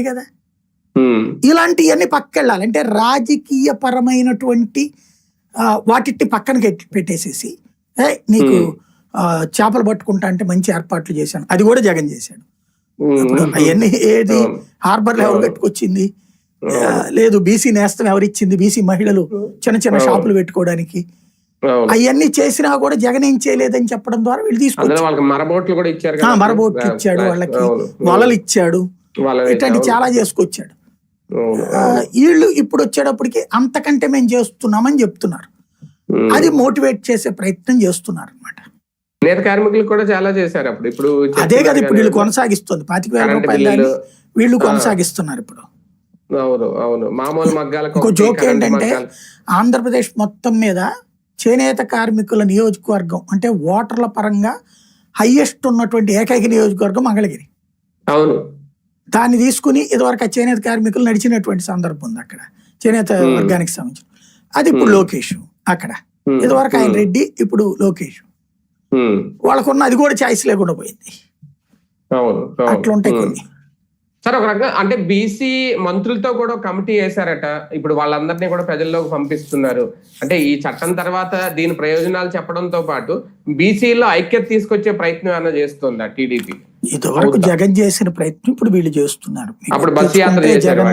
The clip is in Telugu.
కదా. ఇలాంటివన్నీ పక్కకెళ్ళాలి. అంటే రాజకీయ పరమైనటువంటి వాటిని పక్కన పెట్టేసేసి నీకు చేపలు పట్టుకుంటా అంటే మంచి ఏర్పాట్లు చేశాను, అది కూడా జగన్ చేశాడు. ఇప్పుడు అవన్నీ ఏది హార్బర్ లో ఎవరు పెట్టుకొచ్చింది లేదు, బీసీ నేస్తం ఎవరిచ్చింది, బీసీ మహిళలు చిన్న చిన్న షాపులు పెట్టుకోవడానికి అవన్నీ చేసినా కూడా జగన్ ఏం చేయలేదని చెప్పడం ద్వారా వీళ్ళు తీసుకొచ్చారు. మరబోట్లు ఇచ్చాడు, వాళ్ళకి వలలు ఇచ్చాడు, ఇట్లాంటి చాలా చేసుకొచ్చాడు. వీళ్ళు ఇప్పుడు వచ్చేటప్పటికి అంతకంటే మేము చేస్తున్నామని చెప్తున్నారు, అది మోటివేట్ చేసే ప్రయత్నం చేస్తున్నారు అనమాట. నేత కార్మికులు కూడా చాలా చేశారు అప్పుడు. ఇప్పుడు అదే కదా ఇప్పుడు వీళ్ళు కొనసాగిస్తుంది, 25,000 రూపాయలు వీళ్ళు కొనసాగిస్తున్నారు ఇప్పుడు. ఇంకో జోక్ ఏంటంటే ఆంధ్రప్రదేశ్ మొత్తం మీద చేనేత కార్మికుల నియోజకవర్గం అంటే ఓటర్ల పరంగా హైయెస్ట్ ఉన్నటువంటి ఏకైక నియోజకవర్గం మంగళగిరి. అవును, దాన్ని తీసుకుని ఇదివరకు చేనేత కార్మికులు నడిచినటువంటి సందర్భం ఉంది అక్కడ, చేనేత వర్గానికి సంబంధించిన. అది ఇప్పుడు లోకేష్ అక్కడ, ఇదివరకు ఆయన రెడ్డి, ఇప్పుడు లోకేష్. వాళ్ళకున్న అది కూడా చాయిస్ లేకుండా పోయింది. అట్లుంటాయి కొన్ని. సార్ ఒక రకంగా అంటే బీసీ మంత్రులతో కూడా కమిటీ వేశారట, ఇప్పుడు వాళ్ళందరినీ కూడా ప్రజల్లోకి పంపిస్తున్నారు. అంటే ఈ చట్టం తర్వాత దీని ప్రయోజనాలు చెప్పడంతో పాటు బీసీలో ఐక్యత తీసుకొచ్చే ప్రయత్నం ఏమైనా చేస్తుందా టీడీపీ? ఇదివరకు జగన్ చేసిన ప్రయత్నం ఇప్పుడు వీళ్ళు చేస్తున్నారు. అప్పుడు బస్సు యాత్ర చేశారు.